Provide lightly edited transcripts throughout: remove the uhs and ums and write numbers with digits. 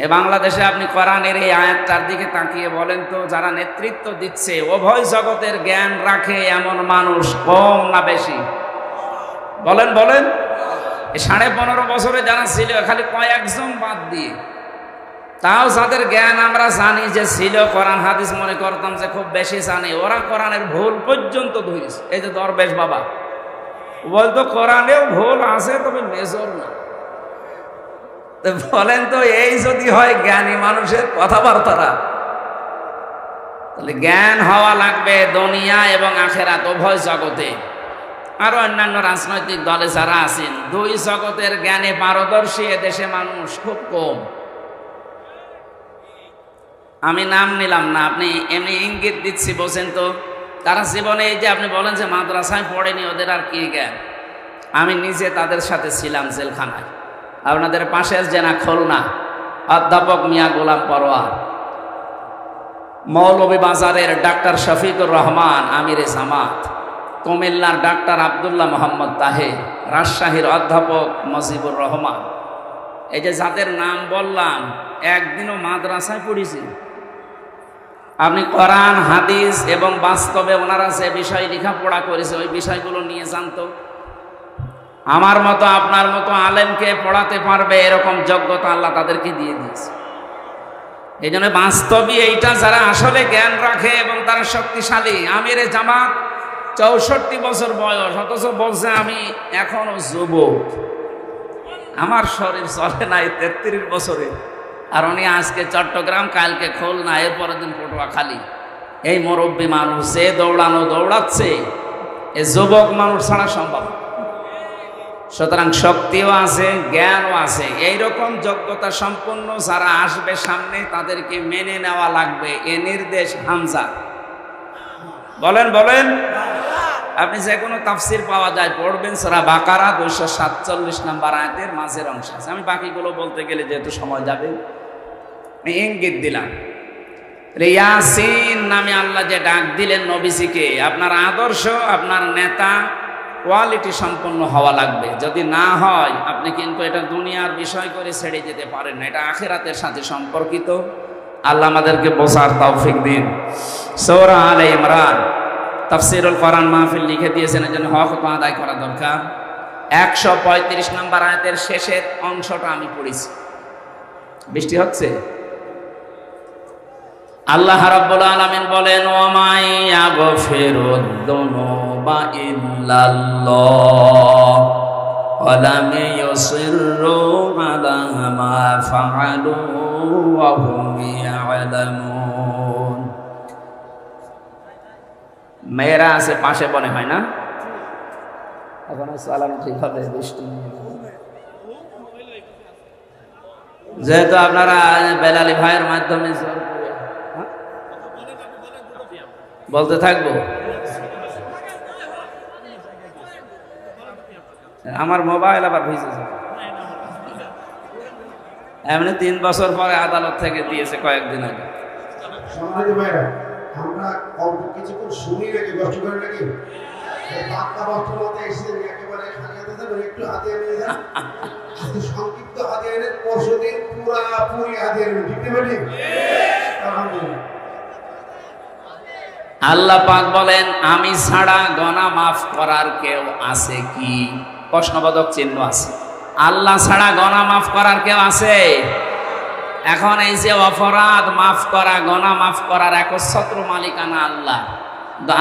এ বাংলাদেশে আপনি কোরআনের এই আয়াতটার দিকে তাকিয়ে বলেন তো, যারা নেতৃত্ব দিচ্ছে উভয় জগতের জ্ঞান রাখে এমন মানুষ কম না বেশি? বলেন বলেন। এই 15.5 বছরে যারা ছিল, খালি কয়েকজন বাদ দিয়ে, তাও যাদের জ্ঞান আমরা জানি যে ছিল, কোরআন হাদিস মনে করতাম যে খুব বেশি জানি, ওরা কোরআনের ভুল পর্যন্ত ধরেছে। এই যে দরবেশ বাবা বলতো কোরআনেও ভুল আছে, তবে মেজর না। তো বলেন তো, এই যদি হয় জ্ঞানী মানুষের কথাবার্তারা, তাহলে জ্ঞান হওয়া লাগবে দুনিয়া এবং আখেরাত উভয় জগতে। আরো অন্যান্য রাজনৈতিক দলে যারা আছেন, দুই জগতের জ্ঞানে পারদর্শী এদেশে মানুষ খুব কম। আমি নাম নিলাম না, আপনি এমনি ইঙ্গিত দিচ্ছি, বোঝেন তো। তারা জীবনে এই যে আপনি বলেন যে মাদ্রাসায় পড়েনি, ওদের আর কি জ্ঞান। আমি নিজে তাদের সাথে ছিলাম জেলখানায়। আপনাদের পাশের জেনা খুলনা, অধ্যাপক মিয়া গোলাম পরোয়ার, মৌলভী বাজারের ডাক্তার শফিকুর রহমান আমিরে জামাত, কুমিল্লার ডাক্তার আব্দুল্লাহ মোহাম্মদ তাহের, রাজশাহীর অধ্যাপক মজিবুর রহমান, এই যে যাদের নাম বললাম, একদিনও মাদ্রাসায় পড়েছি। আপনি কোরআন হাদিস এবং বাস্তবে ওনারা যে বিষয় লেখাপড়া করেছে ওই বিষয়গুলো নিয়ে জানতো। আমার মতো আপনার মতো আলেমকে পড়াতে পারবে এরকম যোগ্যতা আল্লাহ তাদেরকে দিয়ে দিয়েছে। এই জন্য বাস্তবে এইটা যারা আসলে জ্ঞান রাখে এবং তারা শক্তিশালী, আমিরে জামাত 64 বছর বয়স, অথচ বলছে আমি এখনো যুবক, আমার শরীর চলে নাই 33 বছরে। আর উনি আজকে চট্টগ্রাম, কালকে খুলনা, এরপরের দিন পটুয়াখালী। এই মুরব্বী মানুষ যে দৌড়াচ্ছে, এ যুবক মানুষ ছাড়া সম্ভব। সুতরাং শক্তিও আছে, জ্ঞানও আছে। এইরকম যোগ্যতা সম্পন্ন যারা আসবে সামনে, তাদেরকে মেনে নেওয়া লাগবে। এ নির্দেশ হামজা। বলেন বলেন। আপনি যে কোনো তাফসির পাওয়া যায়, পড়বেন সূরা বাকারা 247 নম্বর আয়াতের মাঝের অংশ আছে। আমি বাকিগুলো বলতে গেলে যেহেতু সময় যাবে, ইঙ্গিত দিলাম। ইয়াসিন নামে আল্লাহ যে ডাক দিলেন নবীজিকে, আপনার আদর্শ, আপনার নেতা কোয়ালিটি সম্পন্ন হওয়া লাগবে। যদি না হয়, আপনি কিন্তু এটা দুনিয়ার বিষয় করে ছেড়ে যেতে পারেন না, এটা আখিরাতের সাথে সম্পর্কিত। আল্লাহ আমাদেরকে বোঝার তৌফিক দিন। সূরা আলে ইমরান তাফসীরুল কোরআন মাহফিল লিখে দিয়েছেন, এজন্য হক তো আদায় করা দরকার। 135 নম্বর আয়াতের শেষের অংশটা আমি পড়েছি। বৃষ্টি হচ্ছে। আল্লাহ রাব্বুল আলামিন বলেন, ওয়া মা ইয়াগফিরুদ যুনুবা ইল্লাল্লাহ ওয়া লাম ইউসিররু আলা মা ফাআলু ওয়া হুম ইয়ালামুন। মেয়েরা আছে পাশে, মনে হয় না এখন চালানো ঠিক হবে। বৃষ্টি যেহেতু আপনারা বেলালি ভাইয়ের মাধ্যমে বলতে থাকবো, আমার মোবাইল আবার ভিজেছে। এমনি 3 বছর পরে আদালত থেকে দিয়েছে কয়েকদিন আগে। আমরা অল্প কিছুক্ষণ শুনি নাকি, কষ্ট করে নাকি বার্তা বর্তমানে এসে একেবারে খালিয়াতে যাবেন, একটু হাতে নিয়ে যান, সংক্ষিপ্ত হাতে এনে পরশুদিন পুরি হাতে এনে দিতে পারি। আলহামদুলিল্লাহ। আল্লাহ পাক বলেন, আমি ছাড়া গুনাহ মাফ করার কেউ আছে কি? প্রশ্নবোধক চিহ্ন আছে। আল্লাহ ছাড়া গুনাহ মাফ করার কেউ আছে? এখন এই যে অপরাধ মাফ করা, গুনাহ মাফ করার একচ্ছত্র মালিকানা আল্লাহ।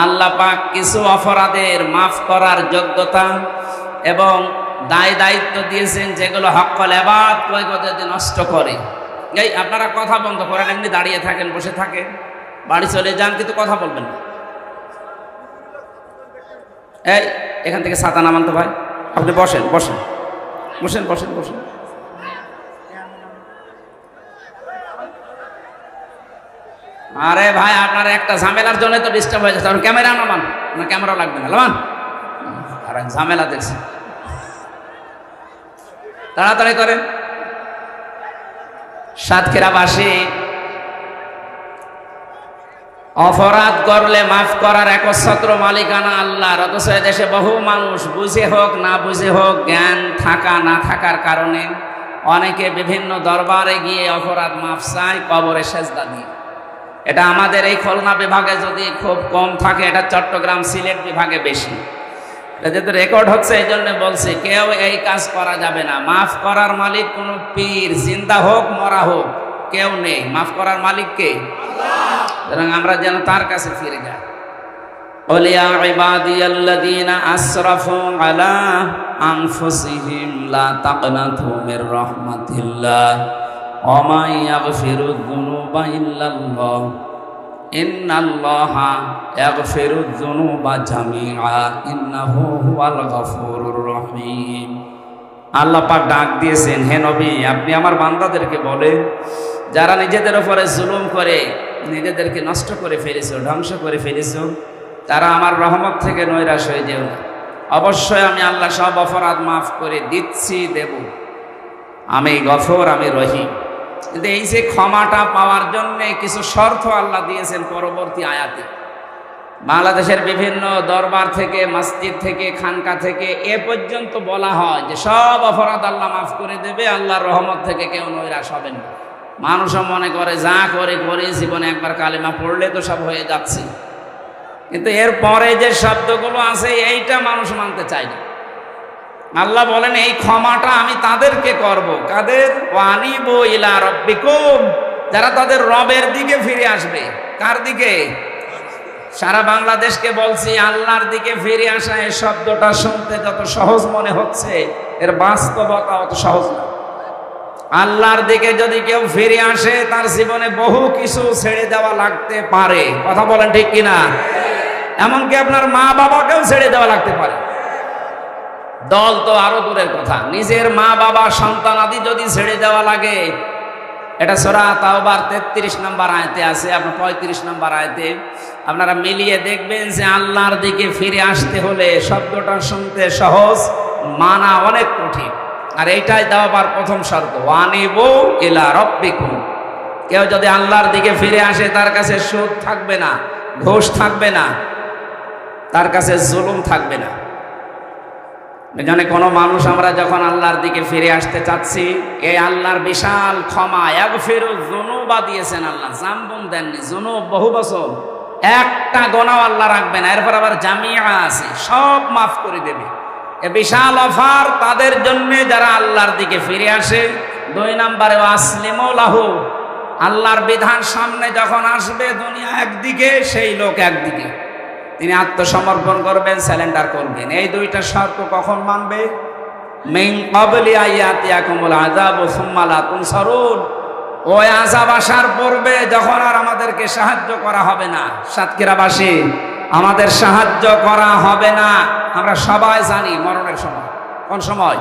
আল্লাহ পাক কিছু অপরাধের মাফ করার যোগ্যতা এবং দায়িত্ব দিয়েছেন, যেগুলো হক্কল ইবাদ পয়গতে নষ্ট করে। এই আপনারা কথা বন্ধ করেন, এমনি দাঁড়িয়ে থাকেন, বসে থাকেন, বাড়ি চলে যান, কিন্তু কথা বলবেন না। এই এখান থেকে ছাতা নামান তো ভাই, আপনি বসেন বসেন বসেন বসেন বসেন। আরে ভাই, আপনার একটা ঝামেলার জন্য তো ডিস্টার্ব হয়ে যাচ্ছে। ক্যামেরা নামান, না ক্যামেরা লাগবে না, নামান। আর ঝামেলা দেখছি, তাড়াতাড়ি করেন। সাতক্ষীরাবাসী অপরাধ করলে মাফ করার একচ্ছত্র মালিকানা আল্লাহর। অথচ দেশে বহু মানুষ বুঝে হোক না বুঝে হোক, জ্ঞান থাকা না থাকার কারণে অনেকে বিভিন্ন দরবারে গিয়ে অপরাধ মাফ চায় কবরে সেজদা দিয়ে। এটা আমাদের এই খুলনা বিভাগে যদি খুব কম থাকে, এটা চট্টগ্রাম সিলেট বিভাগে বেশি। এটা যেহেতু রেকর্ড হচ্ছে এই জন্য বলছি, কেউ এই কাজ করা যাবে না। মাফ করার মালিক কোন পীর, জিন্দা হোক মরা হোক, কেউ নেই। মাফ করার মালিক কে? সুতরাং আমরা যেন তার কাছে ফিরে যাই। قل يا عبادي الذين أسرفوا على أنفسهم لا تقنطوا من رحمة الله ومن يغفر الذنوب إلا الله إن الله يغفر الذنوب جميعا إنه هو الغفور الرحيم। আল্লাহ পাক ডাক দিয়েছেন, হে নবী আপনি আমার বান্দাদেরকে বলেন, যারা নিজেদের উপরে জুলুম করে নিজেদেরকে নষ্ট করে ফেলেছো, ধ্বংস করে ফেলেছো, তারা আমার রহমত থেকে নৈরাশ হয়ে যেও না। অবশ্যই আমি আল্লাহ সব অপরাধ মাফ করে দিচ্ছি, দেব। আমি গফর, আমি রহিম। কিন্তু এই যে ক্ষমাটা পাওয়ার জন্য কিছু শর্ত আল্লাহ দিয়েছেন পরবর্তী আয়াতে। বাংলাদেশের বিভিন্ন দরবার থেকে, মসজিদ থেকে, খানকা থেকে এ পর্যন্ত বলা হয় যে সব অপরাধ আল্লাহ মাফ করে দেবে, আল্লাহর রহমত থেকে কেউ নৈরাশ হবেন না। মানুষও মনে করে যা করে করে জীবনে একবার কালেমা পড়লে তো সব হয়ে যাচ্ছে। কিন্তু এর পরে যে শব্দগুলো আছে এইটা মানুষ মানতে চায় না। আল্লাহ বলেন এই ক্ষমাটা আমি তাদেরকে করব। কাদের? ওয়ানিবু ইলা রাব্বিকুম, যারা তাদের রবের দিকে ফিরে আসবে। কার দিকে? সারা বাংলাদেশকে বলছি আল্লাহর দিকে ফিরে আসা। এই শব্দটা শুনতে যত সহজ মনে হচ্ছে, এর বাস্তবতা অত সহজ না। আল্লাহর দিকে যদি কেউ ফিরে আসে, তার জীবনে বহু কিছু ছেড়ে দেওয়া লাগতে পারে। কথা বলেন ঠিক কিনা? এমনকি আপনার মা বাবাকেও ছেড়ে দেওয়া লাগতে পারে। দল তো আরো দূরের কথা, নিজের মা বাবা সন্তান আদি যদি ছেড়ে দেওয়া লাগে, এটা সূরা তাওবার 33 নম্বর আয়াতে আছে, আপনার 35 নম্বর আয়াতে আপনারা মিলিয়ে দেখবেন যে আল্লাহর দিকে ফিরে আসতে হলে শব্দটা শুনতে সহজ, মানা অনেক কঠিন। আর এইটাই দাওয়ার প্রথম শর্ত, ওয়ানিবু ইলা রাব্বিকুম। কেউ যদি আল্লাহর দিকে ফিরে আসে, তার কাছে সুদ থাকবে না, ঘুষ থাকবে না, তার কাছে জুলুম থাকবে না। এখানে কোনো মানুষ আমরা যখন আল্লাহর দিকে ফিরে আসতে চাচ্ছি, এই আল্লাহর বিশাল ক্ষমা, ইয়াগফিরু যুনুবা দিয়েছেন আল্লাহ, জামবুন দেননি। যুনুব বহু বছর, একটা গোনাও আল্লাহ রাখবে না। এরপর আবার জামিয়া আছে, সব মাফ করে দেবে। এ বিশাল অফার তাদের জন্য যারা আল্লাহর দিকে ফিরে আসে। 2 নম্বরে ওয়াসলিমু লাহু, আল্লাহর বিধান সামনে যখন আসবে, দুনিয়া একদিকে, সেই লোক একদিকে, তিনি আত্মসমর্পণ করবেন, স্যালেন্ডার করবেন। এই 2টা শর্ত কখন মানবে? মিন ক্বাবলি আয়াতিয়াকুমুল আযাবু সুম্মা লা তুনসারুন, ওই আযাব আসার পূর্বে যখন আর আমাদেরকে সাহায্য করা হবে না। সাতক্ষীরাবাসী, আমাদের সাহায্য করা হবে না। আমরা সবাই জানি মরণের সময়। কোন সময়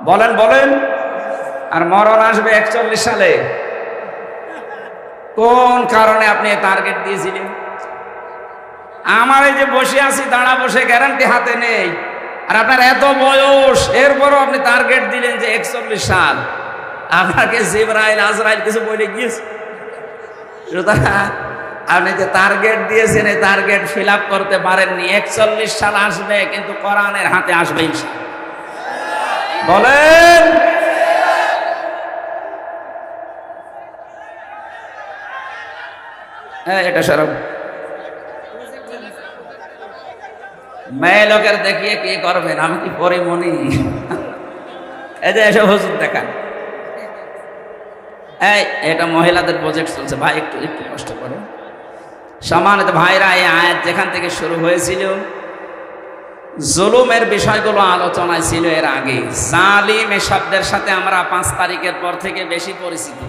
বলেন বলেন? আর মরণ আসবে 41 সালে। কোন কারণে আপনি টার্গেট দিয়েছিলেন? আমার এই যে বসে আছি, দাঁড়া বসে, গ্যারান্টি হাতে নেই। আর আপনার এত বয়স, এরপরও আপনি টার্গেট দিলেন যে 41 সাল। আপনাকে জিবরাইল আজরাইল কিছু বলে গিয়েছে? সুতরাং আপনি যে টার্গেট দিয়েছেন, এই টার্গেট ফিল আপ করতে পারেননি। 41 সাল আসবে, কিন্তু কোরআনের হাতে আসবে ইনশাআল্লাহ। বলেন হ্যাঁ, এটা সরব মেয়ে লোকের দেখিয়ে কি করবেন? আমি কি পরিমণি? এই যে এসব হুজুর দেখান। এই এটা মহিলাদের প্রজেক্ট চলছে, ভাই একটু একটু কষ্ট করে। সম্মানিত ভাইরা, এই আয়াত যেখান থেকে শুরু হয়েছিল, জুলুমের বিষয়গুলো আলোচনায় ছিল এর আগে। জালিম এই শব্দের সাথে আমরা 5 তারিখের পর থেকে বেশি পরিচিত।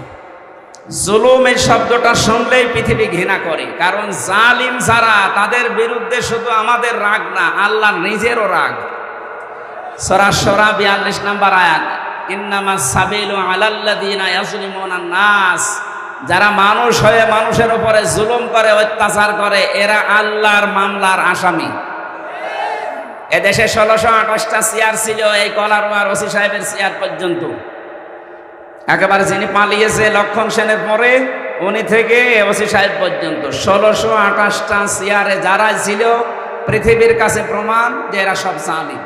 জুলুম এই শব্দটা শুনলেই পৃথিবী ঘৃণা করে, কারণ জালিম যারা, তাদের বিরুদ্ধে শুধু আমাদের রাগ না, আল্লাহ নিজেরও রাগ। সূরা শুরা 42 নম্বর আয়াত, ইন্নামাস সাবিলু আলাল্লাযিনা ইয়াজলিমুনান নাস, যারা মানুষ হয়ে মানুষের উপরে জুলুম করে, অত্যাচার করে, এরা আল্লাহর মামলার আসামি। এদেশে 1628টা চেয়ার ছিল, এই কলারওয়ার ওসি সাহেবের চেয়ার পর্যন্ত। একেবারে যিনি পালিয়েছে লক্ষণ সেনের পরে, উনি থেকে ওসি সাহেব পর্যন্ত 1628টা চেয়ারে যারা ছিল, পৃথিবীর কাছে প্রমাণ যে এরা সব জালিম।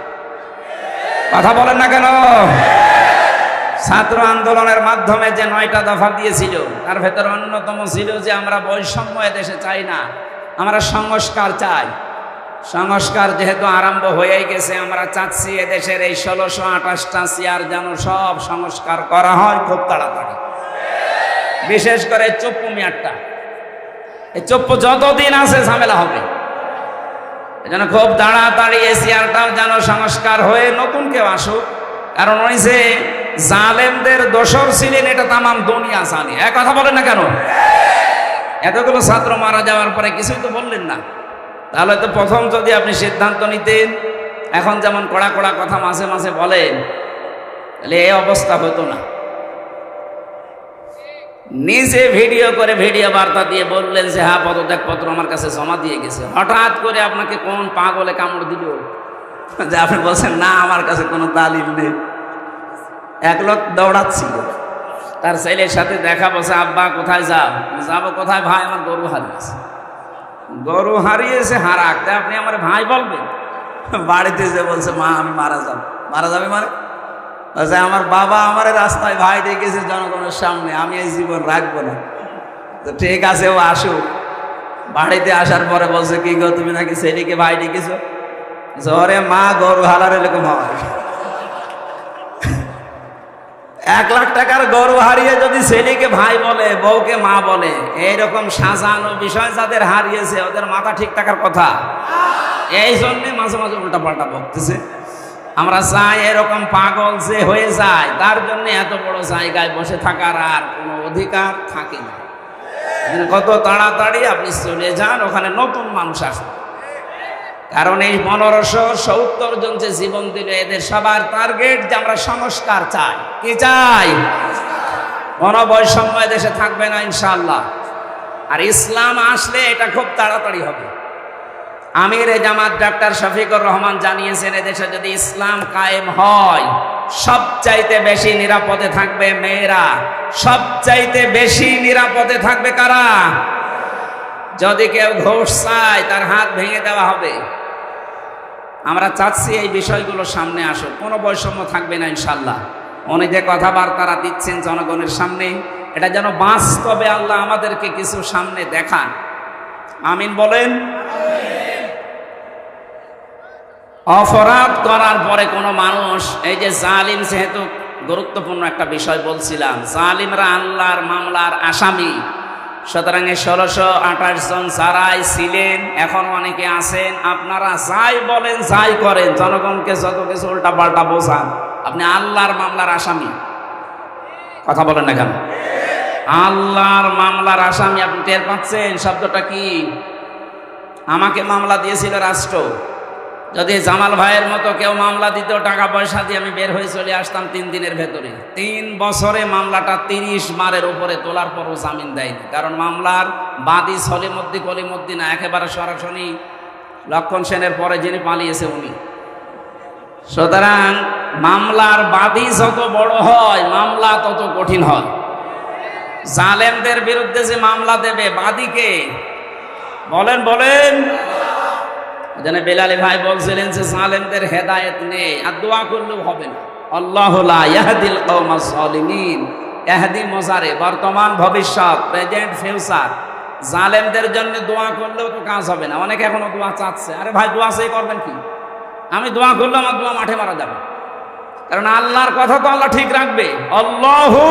কথা বলেন না কেন? ছাত্র আন্দোলনের মাধ্যমে যে 9টা দফা দিয়েছিল তার ভেতর অন্যতম ছিল যে আমরা বৈষম্য এদেশে চাই না, আমরা সংস্কার চাই। সংস্কার যেহেতু আরম্ভ হয়েই গেছে, আমরা চাচ্ছি এদেশের এই 1628টা চেয়ার যেন সব সংস্কার করা হয় খুব তাড়াতাড়ি। বিশেষ করে চপ্পু মেয়ারটা, এই চপ্পু যতদিন আছে ঝামেলা হবে, যেন খুব তাড়াতাড়ি এই চেয়ারটাও যেন সংস্কার হয়ে নতুন কেউ আসুক। কারণ ওই যে জালেমদের দোসর ছিলেন এটা তামাম দুনিয়া জানে। এক কথা বলেন না কেন? এতগুলো ছাত্র মারা যাওয়ার পরে কিছুই তো বললেন না। তাহলে তো প্রথম যদি আপনি সিদ্ধান্ত নিতেন, এখন যেমন কড়া কড়া কথা মাঝে মাঝে বলেন, তাহলে এই অবস্থা হতো না। নিজে ভিডিও করে ভিডিও বার্তা দিয়ে বললেন যে হ্যাঁ পদত্যাগপত্র আমার কাছে জমা দিয়ে গেছে। হঠাৎ করে আপনাকে কোন পাগলে কামড় দিল যে আপনি বলছেন না আমার কাছে কোনো দালিল নেই। এক লোক দৌড়াচ্ছিল, তার ছেলের সাথে দেখা, বলছে আব্বা কোথায় যাও? যাবো কোথায় ভাই, আমার গরু হারিয়েছে। গরু হারিয়েছে হারাক, আপনি আমার ভাই বলবেন? বাড়িতে যে বলছে মা আমি মারা যাব। মারা যাবে মানে? বলছে আমার বাবা আমার রাস্তায় ভাই ডেকেছে জনগণের সামনে, আমি এই জীবন রাখবো না। তো ঠিক আছে ও আসুক। বাড়িতে আসার পরে বলছে কি গো তুমি নাকি ছেলেকে ভাই ডেকেছো? ওরে মা গরু হারার এরকম হয়। 1 লাখ টাকার গরু হারিয়ে যদি ছেলেকে ভাই বলে, বউকে মা বলে, এইরকম সাজানো বিষয় যাদের হারিয়েছে ওদের মাথা ঠিক থাকার কথা। এই জন্যে মাঝে মাঝে উল্টা পাল্টা বকতেছে। আমরা চাই এরকম পাগল যে হয়ে যায় তার জন্য এত বড় জায়গায় বসে থাকার আর কোনো অধিকার থাকে না। কত তাড়াতাড়ি আপনি চলে যান, ওখানে নতুন মানুষ আসে। কারণ এই 1570 জন যে জীবন দিল, এদের সবার টার্গেট যে আমরা সংস্কার চাই। কি চাই? কোনো বৈষম্য দেশে থাকবে না ইনশাআল্লাহ। আর ইসলাম আসলে এটা খুব তাড়াতাড়ি হবে। আমিরে জামাত ডাক্তার শফিকুর রহমান জানিয়েছেন, এদেশে যদি ইসলাম কায়েম হয় সবচাইতে বেশি নিরাপদে থাকবে মেয়েরা। সবচাইতে বেশি নিরাপদে থাকবে কারা? যদি কেউ ঘুষ চায় তার হাত ভেঙে দেওয়া হবে। আমরা চাচ্ছি এই বিষয়গুলো সামনে আসুক, কোনো বৈষম্য থাকবে না ইনশাল্লাহ। উনি যে কথাবার্তারা দিচ্ছেন জনগণের সামনে, এটা যেন বাস্তবে আল্লাহ আমাদেরকে কিছু সামনে দেখান। আমিন বলেন। অপরাধ করার পরে কোনো মানুষ, এই যে জালিম, যেহেতু গুরুত্বপূর্ণ একটা বিষয় বলছিলাম, জালিমরা আল্লাহর মামলার আসামি। সুতরাং 1628 জন যারাই ছিলেন, এখন অনেকে আছেন, আপনারা যাই বলেন যাই করেন, জনগণকে যত কিছু উল্টা পাল্টা বোঝান, আপনি আল্লাহর মামলার আসামি। কথা বলেন না কেন? আল্লাহর মামলার আসামি। আপনি টের পাচ্ছেন শব্দটা কি? আমাকে মামলা দিয়েছিল রাষ্ট্র। যদি জামাল ভাইয়ের মতো কেউ মামলা দিত, টাকা পয়সা দিয়ে আমি বের হয়ে চলে আসতাম 3 দিনের ভেতরে। 3 বছরে মামলাটা 30 বারের উপরে তোলার পরও জামিন দেয়নি। কারণ মামলার বাদী সলিমুদ্দিন কলিমুদ্দিন না, একেবারে সরাসরি লক্ষণ সেনের পরে যিনি পালিয়েছে উনি। সুতরাং মামলার বাদী যত বড় হয় মামলা তত কঠিন হয়। জালেমদের বিরুদ্ধে যে মামলা দেবে বাদীকে বলেন বলেন। যেন বেলালি ভাই বলছিলেন যে জালেমদের হেদায়েত নেই, আর দোয়া করলেও হবে না। আল্লাহু লা ইয়াহদিল কওমাস সালিমিন। ইহদি মুজারে, বর্তমান ভবিষ্যৎ, প্রেজেন্ট ফিউচার। জালেমদের জন্য দোয়া করলেও তো কাজ হবে না। অনেকে এখনো দোয়া চাচ্ছে। আরে ভাই দোয়া সেই করবেন কি? আমি দোয়া করলে আমার দোয়া মাঠে মারা যাবে। কারণ আল্লাহর কথা তো আল্লাহ ঠিক রাখবে। আল্লাহু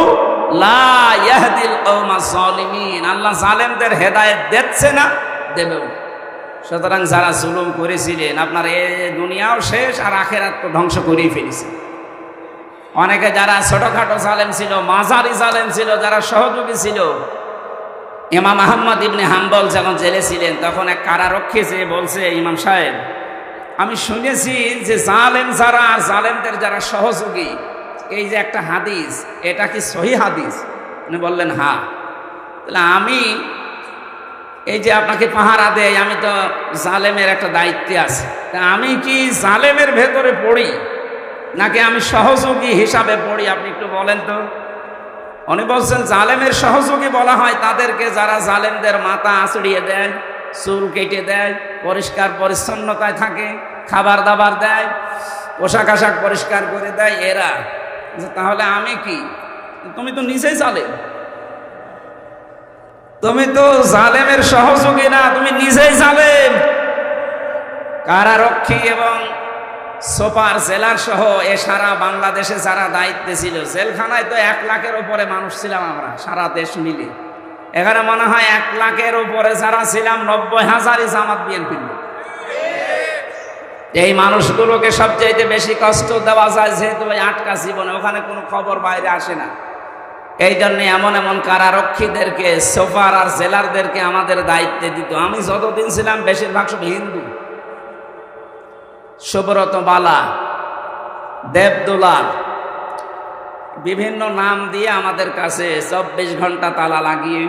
লা ইয়াহদিল কওমাস সালিমিন। আল্লাহ জালেমদের হেদায়েত দিচ্ছে না, দেবেও। সুতরাং যারা জুলুম করেছিলেন, আপনার এই দুনিয়াও শেষ আর আখেরাত তো ধ্বংস করেই ফেলেছে। অনেকে যারা ছোটখাটো জালেম ছিল, মাঝারি জালেম ছিল, যারা সহযোগী ছিল, ইমাম আহমদ ইবনে হাম্বল যখন জেলে ছিলেন তখন এক কারারক্ষী যে বলছে, ইমাম সাহেব আমি শুনেছি যে জালেম যারা আর জালেমদের যারা সহযোগী, এই যে একটা হাদিস, এটা কি সহিহ হাদিস? উনি বললেন হ্যাঁ। তাহলে আমি এই যে আপনাকে পাহারা দেয়, আমি তো জালেমের একটা দায়িত্বে আছি, তা আমি কি জালেমের ভেতরে পড়ি নাকি আমি সহযোগী হিসাবে পড়ি? আপনি একটু বলেন তো। উনি বলছেন জালেমের সহযোগী বলা হয় তাদেরকে যারা জালেমদের মাথা আঁচড়িয়ে দেয়, চুল কেটে দেয়, পরিষ্কার পরিচ্ছন্নতায় থাকে, খাবার দাবার দেয়, পোশাক আশাক পরিষ্কার করে দেয় এরা। যে তাহলে আমি কি? তুমি তো নিজেই জালেম, তুমি তো জালেমের সহযোগী না, তুমি নিজেই জালেম। কারারক্ষী এবং সুপার জেলার সহ এ সারা বাংলাদেশে যারা দায়িত্বে ছিল, জেলখানায় তো 1 লাখের উপরে মানুষ ছিলাম আমরা, সারা দেশ মিলে। এখানে মনে হয় 1 লাখের উপরে যারা ছিলাম 90,000ই জামাত বিএনপির লোক। এই মানুষগুলোকে সবচাইতে বেশি কষ্ট দেওয়া যায়, যেহেতু ওই আটকা জীবনে, ওখানে কোনো খবর বাইরে আসে না। এই জন্য এমন এমন কারারক্ষীদেরকে, সুপার আর জেলারদেরকে আমাদের দায়িত্বে দিত। আমি যতদিন ছিলাম বেশিরভাগ সব হিন্দু। সুব্রত বালা, দেবদুলাল, বিভিন্ন নাম দিয়ে আমাদের কাছে 24 ঘন্টা তালা লাগিয়ে,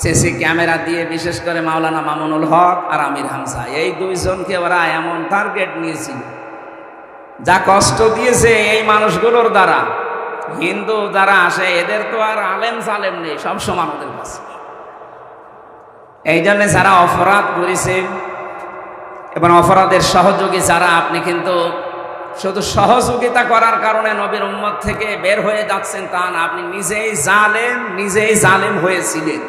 সিসি ক্যামেরা দিয়ে, বিশেষ করে মাওলানা মামুনুল হক আর আমির হামজা, এই 2 জনকে ওরা এমন টার্গেট নিয়েছিল, যা কষ্ট দিয়েছে এই মানুষগুলোর দ্বারা। হিন্দু যারা আসে এদের তো আর আলেম সালেম নেই, সব সমান ওদের কাছে। এই জন্য যারা অপরাধ করেছে এবং অপরাধের সহযোগী যারা, আপনি কিন্তু শুধু সহযোগিতা করার কারণে নবীর উম্মত থেকে বের হয়ে যাচ্ছেন তা না, আপনি নিজেই জালেম হয়েছিলেন।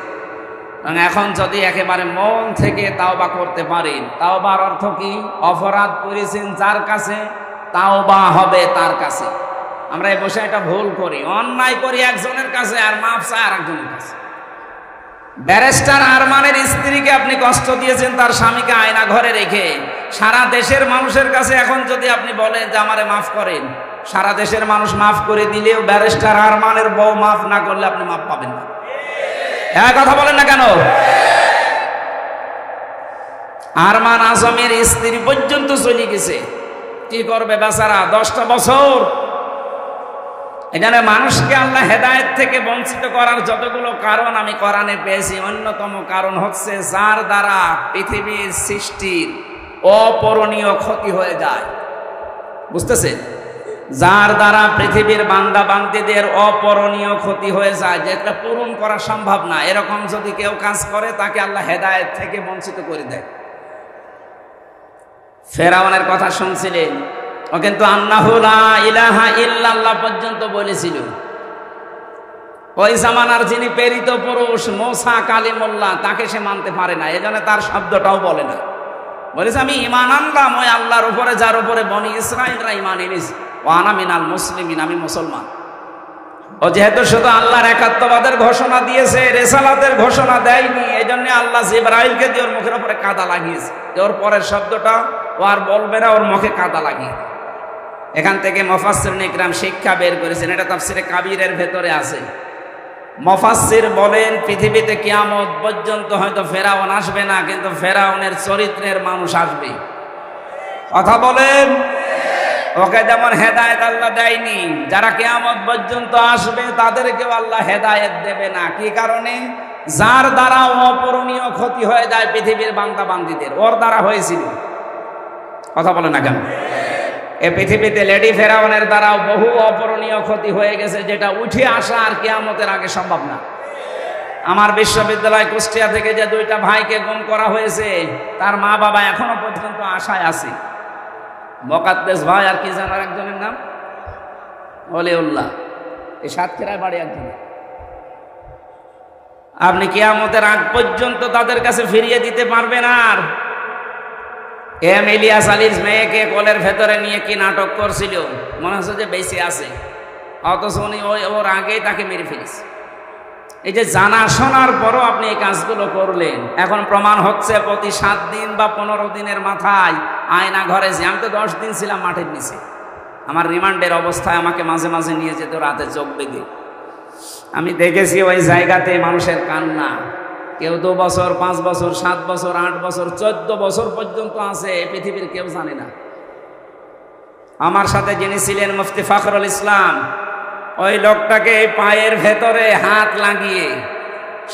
এবং এখন যদি একেবারে মন থেকে তাওবা করতে পারেন, তাওবার অর্থ কি? অপরাধ করেছেন যার কাছে, তাওবা হবে তার কাছে। আমরা এই বসে একটা ভুল করি, অন্যায় করি একজনের কাছে আর মাফ চাই আর একজনের কাছে। ব্যারিস্টার আরমানের স্ত্রীকে আপনি কষ্ট দিয়েছেন তার স্বামীকে আয়না ঘরে রেখে। সারা দেশের মানুষের কাছে এখন যদি আপনি বলেন যে আমারে মাফ করেন, সারা দেশের মানুষ মাফ করে দিলেও ব্যারিস্টার আরমানের বউ মাফ না করলে আপনি মাফ পাবেন না। হ্যাঁ, কথা বলেন না কেন? আরমান আজমের স্ত্রী পর্যন্ত চলে গেছে, কি করবে বেচারা? 10টা বছর। এখানে মানুষকে আল্লাহ হেদায়েত থেকে বঞ্চিত করার যতগুলো কারণ আমি কোরআনে পেয়েছি, অন্যতম কারণ হচ্ছে যার দ্বারা পৃথিবীর সৃষ্টির অপূরণীয় ক্ষতি হয়ে যায়। বুঝতেছেন? যার দ্বারা পৃথিবীর বান্দা বান্দীদের অপূরণীয় ক্ষতি হয়ে যায়, যেটা পূরণ করা সম্ভব না, এরকম যদি কেউ কাজ করে তাকে আল্লাহ হেদায়েত থেকে বঞ্চিত করে দেয়। ফেরাউনের কথা শুনছিলেন, ও কিন্তু আন্নাহু লা ইলাহা ইল্লাল্লাহ পর্যন্ত বলেছিল। ওই জামানার যিনি প্রেরিত পুরুষ মুসা কালিমুল্লাহ, তাকে সে মানতে পারে না, এজন্য তার শব্দটাও বলে না। বলেছে আমি ঈমান আনলাম ওই আল্লাহর উপরে যার উপরে বনি ইসরাঈলরা ঈমান এনেছে, ওয়া আনা মিনাল মুসলিমিন, আমি মুসলমান। ও যেহেতু শুধু আল্লাহর একাত্মবাদের ঘোষণা দিয়েছে, রিসালাতের ঘোষণা দেয়নি, এজন্য আল্লাহ জিবরাইলকে দিয়ে ওর মুখের উপরে কাদা লাগিয়েছে, ওর পরের শব্দটা ও আর বলবে না, ওর মুখে কাদা লাগিয়ে। এখান থেকে মুফাসসিরিন ইকরাম শিক্ষা বের করেছেন, এটা তাফসীরে কাবীরের ভেতরে আছে। মুফাসসির বলেন পৃথিবীতে কিয়ামত পর্যন্ত হয়তো ফেরাউন আসবে না, কিন্তু ফেরাউনের চরিত্রের মানুষ আসবে। কথা বলেন? ওকে যেমন হেদায়েত আল্লাহ দেয়নি, যারা কিয়ামত পর্যন্ত আসবে তাদেরকেও আল্লাহ হেদায়েত দেবে না। কি কারণে? যার দ্বারা অপূরণীয় ক্ষতি হয়ে যায় পৃথিবীর বান্দা বান্দীদের, ওর দ্বারা হয়েছিল। কথা বলে না কেন? এ পৃথিবীতে লেডি ফেরাউনের দ্বারাও বহু অপূরণীয় ক্ষতি হয়ে গেছে, যেটা উঠে আসা আর কিয়ামতের আগে সম্ভব না। আমার বিশ্ববিদ্যালয় কুষ্টিয়া থেকে যে 2টা ভাইকে গুম করা হয়েছে, তার মা বাবা এখনো পর্যন্ত আশায় আছে। মোকাদ্দেস ভাই আর কি জানার একজনের নাম ওলিউল্লাহ, এই সাতক্ষীরায় বাড়ি একজন। আপনি কিয়ামতের আগ পর্যন্ত তাদের কাছে ফিরিয়ে দিতে পারবেন। আর এম ইলিয়াস আলীর মেয়েকে কোলের ভেতরে নিয়ে কি নাটক করছিল, মনে হচ্ছে যে বেঁচে আছে, অথচ উনি ওর আগেই তাকে মেরে ফেলেছে। এই যে জানা শোনার পরও আপনি এই কাজগুলো করলেন, এখন প্রমাণ হচ্ছে প্রতি 7 দিন বা 15 দিনের মাথায় আয়না ঘরে যে, আমি তো 10 দিন ছিলাম মাঠের নিচে, আমার রিমান্ডের অবস্থায় আমাকে মাঝে মাঝে নিয়ে যেত রাতে চোখ বেঁধে। আমি দেখেছি ওই জায়গাতে মানুষের কান্না, কেউ 2 বছর, 5 বছর, 7 বছর, 8 বছর, 14 বছর পর্যন্ত আছে, পৃথিবীর কেউ জানে না। আমার সাথে যিনি ছিলেন মুফতি ফখরুল ইসলাম, ওই লোকটাকে পায়ের ভেতরে হাত লাগিয়ে,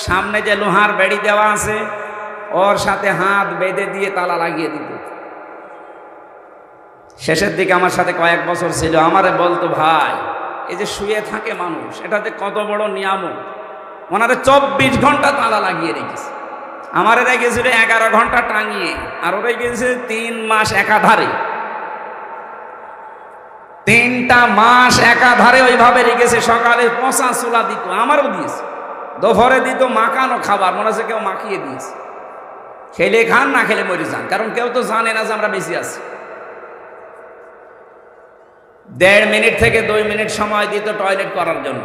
সামনে যে লোহার বেড়ি দেওয়া আছে ওর সাথে হাত বেঁধে দিয়ে তালা লাগিয়ে দিত। শেষের দিকে আমার সাথে কয়েক বছর ছিল, আমারে বলতো ভাই এই যে শুয়ে থাকে মানুষ, এটাতে কত বড় নিয়ামত, ওনারে 24 ঘন্টা তালা লাগিয়ে রেখেছে। আমারে রেখেছিল 11 ঘন্টা টাঙিয়ে, আর ওরা গেছে 3 মাস একাধারে। 3টা মাস একাধারে ওইভাবে রেখেছে। সকালে পচা চুলা দিত, আমারও দিয়েছে, দুপুরে দিত মাখানো খাবার, মনে হচ্ছে কেউ মাখিয়ে দিয়েছে। খেলে খান, না খেলে মরে যান, কারণ কেউ তো জানে না যে আমরা বেশি আছি। 1.5 মিনিট থেকে 2 মিনিট সময় দিত টয়লেট করার জন্য।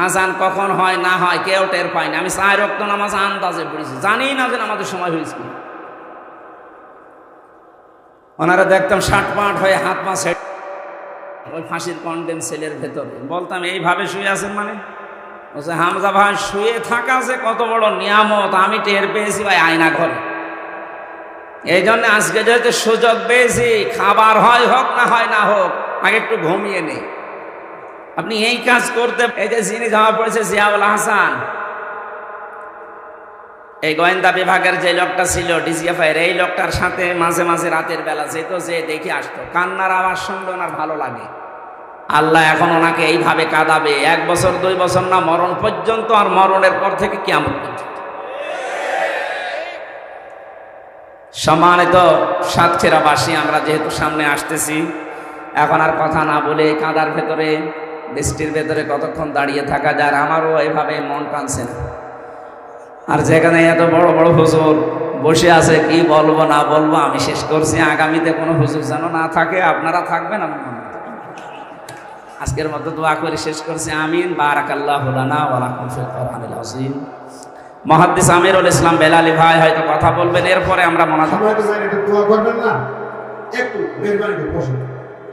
আজান কখন হয় না হয় কেউ টের পায় না। আমি 4 ওয়াক্ত নামাজ আন্দাজে পড়েছি, জানি না যে আমাদের সময় হয়েছে। ওনারা দেখতাম 60 হয়ে হাত পা ছেড়ে ওই ফাঁসির কন্ডেম সেলের ভেতরে। বলতাম এইভাবে শুয়ে আছেন মানে? বলছে হামজা ভাই, শুয়ে থাকা যে কত বড় নিয়ামত আমি টের পেয়েছি ভাই আয়না ঘরে। এই জন্য আজকে যেহেতু সুযোগ পেয়েছি, খাবার হয় হোক না হয় না হোক, আগে একটু ঘুমিয়ে নেই। আপনি এই কাজ করতে, এই যে যিনি যাওয়া পড়েছে জিয়াউল হাসান, এই গোয়েন্দা বিভাগের যে লোকটা ছিল ডিজিএফআই, এই লোকটার সাথে মাঝে মাঝে রাতের বেলা যেত, যে দেখে আসতো, কান্নার আওয়াজ শুনলে ওনার ভালো লাগে। আল্লাহ এখন ওনাকে এইভাবে কাঁদাবে 1 বছর 2 বছর না, মরণ পর্যন্ত, আর মরণের পর থেকে কিয়ামত পর্যন্ত। সম্মানিত সাতক্ষীরাবাসী, আমরা যেহেতু সামনে আসতেছি, এখন আর কথা না বলে কাঁদার ভেতরে, বৃষ্টির ভেতরে কতক্ষণ দাঁড়িয়ে থাকা যায়? আমারও এভাবে মন টানছে না। আর যেখানে এত বড় বড় হুজুর বসে আছে, কি বলবো না বলবো আমি শেষ করছি। আগামীতে কোনো হুজুর যেন না থাকে, আপনারা থাকবেন। আমি আজকের মতো দোয়া করে শেষ করছি। আমিন। বারাকাল্লাহু লানা ওয়া লাকুম ফিল কোরআনিল আযীম। মুহাদ্দিস আমিরুল ইসলাম বেলালী ভাই হয়তো কথা বলবেন, এরপরে আমরা মোনাজাত একটু দোয়া করবেন না? একটু মেহরবানি করে বসুন।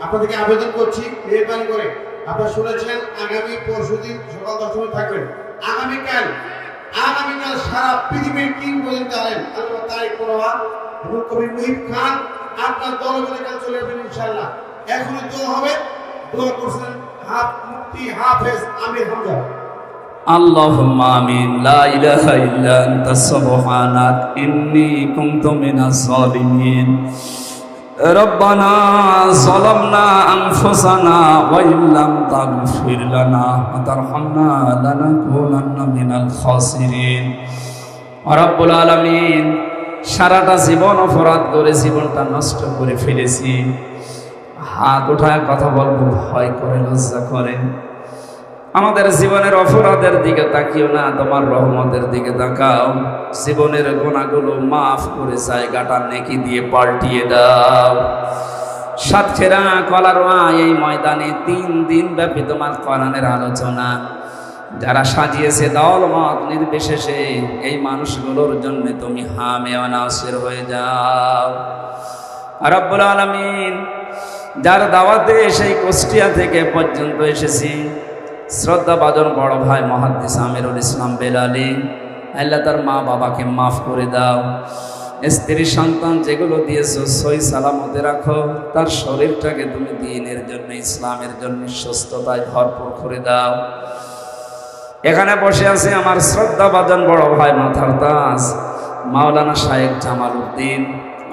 আপনাদেরকে আবেদন করছি, মেহরবানি করে, আপনারা শুনেছেন আগামী পরশুদিন সকাল 10টায় থাকবেন। আগামীকাল সারা পৃথিবীর কিংবদন্তি আলেম আল্লামা তারিক পরোয়া এবং কবি মুহিব খান আপনার দলবলে কাল চলে যাবেন ইনশাআল্লাহ। এখনই দোয়া হবে। দোয়া করছেন মুফতি হাফেজ আমির হামজা। আল্লাহুম্মা আমিন। লা ইলাহা ইল্লা আনতা সুবহানাক ইন্নী কুনতু মিনাজ জালিমিন। রব্বানা যালামনা আনফুসানা ওয়া ইল্লাম তাগফির লানা ওয়া তারহামনা লানাকুনান্না মিনাল খাসিরিন। রব্বুল আলামিন, সারাটা জীবন অপরাধ করে জীবনটা নষ্ট করে ফেলেছি। হাত উঠায় কথা বলবো ভয় করে, লজ্জা করে। আমাদের জীবনের অপরাধের দিকে তাকিও না, তোমার রহমতের দিকে তাকাও। জীবনের গুনাহগুলো মাফ করে জায়গাটা নেকি দিয়ে পাল্টিয়ে দাও। সাতক্ষীরা কলারোয়া এই ময়দানে 3 দিন ব্যাপী তোমার কোরআনের আলোচনা যারা সাজিয়েছে, দল মত নির্বিশেষে এই মানুষগুলোর জন্য তুমি হামে ওয়া নাসির হয়ে যাও। রব্বুল আলামিন, যার দাওয়াতে সেই কুষ্টিয়া থেকে পর্যন্ত এসেছি, শ্রদ্ধাভাজন বড় ভাই মুহাদ্দিস আমিরুল ইসলাম বেলালী, আল্লাহ তার মা বাবাকে মাফ করে দাও। স্ত্রী সন্তান যেগুলো দিয়েছো সই সালামতে রাখো। তার শরীরটাকে তুমি দ্বীনের জন্য, ইসলামের জন্য সুস্থতায় ভরপুর করে দাও। এখানে বসে আছে আমার শ্রদ্ধাভাজন বড় ভাই মাথার তাজ মাওলানা শায়েখ জামাল উদ্দিন,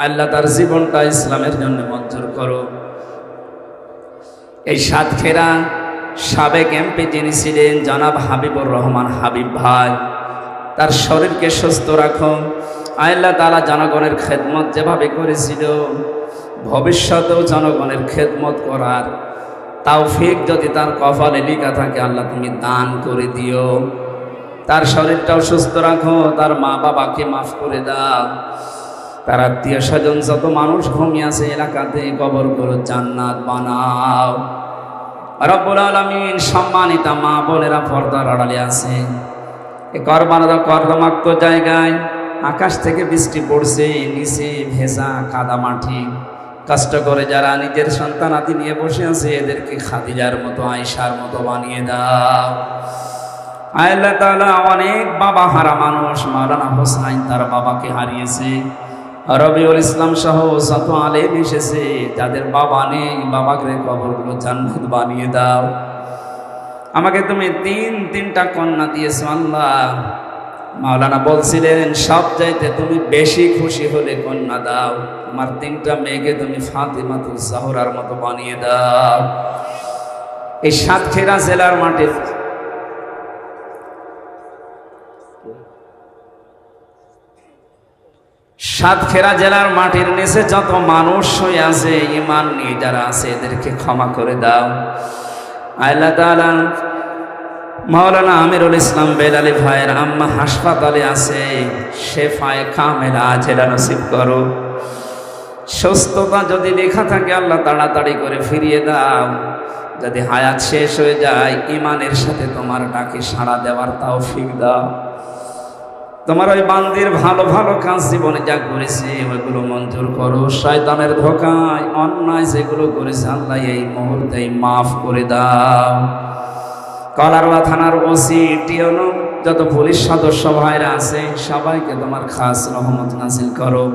আল্লাহ তার জীবনটা ইসলামের জন্য মঞ্জুর করো। এই সাতক্ষীরা সাবেক এমপি যিনি ছিলেন জনাব হাবিবুর রহমান হাবিব ভাই, তার শরীরকে সুস্থ রাখো। আল্লাহ তাআলা জনগণের খেদমত যেভাবে করেছিল, ভবিষ্যতেও জনগণের খেদমত করার তৌফিক যদি তার কপালে লেখা থাকে, আল্লাহ তুমি দান করে দিও। তার শরীরটাও সুস্থ রাখো, তার মা বাবাকে মাফ করে দাও। তার আত্মীয় স্বজন যত মানুষ ঘুমিয়ে আছে এলাকাতে, কবরগুলো জান্নাত বানাও। রব্বুল আলামিন, সম্মানিতা মা বোনেরা পর্দার আড়ালে আছে, এই কর্দমাক্ত জায়গায় আকাশ থেকে বৃষ্টি পড়ছে, নিচে ভেজা কাদা মাটি, কষ্ট করে যারা নিজের সন্তান আদি নিয়ে বসে আছে, এদেরকে খাদিজার মতো, আয়েশার মতো বানিয়ে দাও। আল্লাহ তাআলা, অনেক বাবা হারা মানুষ, মাওলানা হোসাইন তার বাবাকে হারিয়েছে, রবিউল ইসলাম সহ যত আলেম এসেছে, যাদের বাবা নেই, বাবাকে কবরগুলো জান্নাত বানিয়ে দাও। আমাকে তুমি 3টা কন্যা দিয়েছো আল্লাহ। মাওলানা বলছিলেন সব চাইতে তুমি বেশি খুশি হলে কন্যা দাও। আমার 3টা মেয়েকে তুমি ফাতিমাতুজ জাহরার মতো বানিয়ে দাও। এই সাতক্ষীরা জেলার মাটির সাতক্ষীরা জেলার মাটির নিচে যত মানুষ হয়ে আছে, ইমান নিয়ে যারা আছে, এদেরকে ক্ষমা করে দাও আল্লাহ তাআলা। মাওলানা আমিরুল ইসলাম বেলালী ভাইয়ের আম্মা হাসপাতালে আছে, শেফায়ে কামেলা আজেলা নসিব করো। সুস্থতা যদি লেখা থাকে আল্লাহ তাড়াতাড়ি করে ফিরিয়ে দাও। যদি হায়াত শেষ হয়ে যায়, ইমানের সাথে তোমার ডাকে সাড়া দেওয়ার তৌফিক দাও। তোমার ওই বান্দির ভালো ভালো কাজ জীবনে যা করেছে ওইগুলো মঞ্জুর করো। শয়তানের ধোঁকায় অন্যায় যেগুলো করেছে আল্লাহ এই মুহূর্তে মাফ করে দাও। কলারোয়া থানার ওসি, টিওনো, যত পুলিশ সদস্য ভাইরা আছে সবাইকে তোমার খাস রহমত নাজিল করো।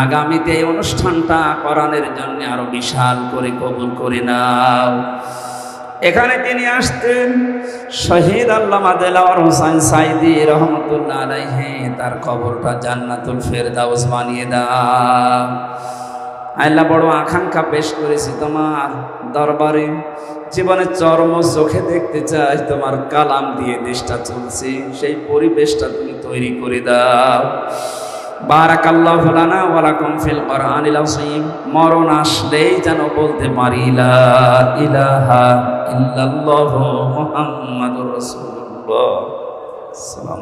আগামীতে এই অনুষ্ঠানটা কোরআনের জন্য আরো বিশাল করে কবুল করে নাও। এখানে তিনি আসতেন শহীদ আল্লামা দেলাওয়ার হোসেন সাইদি রহমতুল্লাহ আলাইহি, তার কবরটা জান্নাতুল ফেরদাউস বানিয়ে দাও। আল্লাহ বড় আকাঙ্ক্ষা পেশ করেছি তোমার দরবারে, জীবনে চরম চোখে দেখতে চাই তোমার কালাম দিয়ে দেশটা চলছে, সেই পরিবেশটা তুমি তৈরি করে দাও। বারাকাল্লাহু লানা ওয়া লাকুম ফিল কোরআনিল আযীম। মরণ আসলেই যেন বলতে পারি লা ইলাহা ইল্লাল্লাহু মুহাম্মাদুর রাসূলুল্লাহ। সালাম।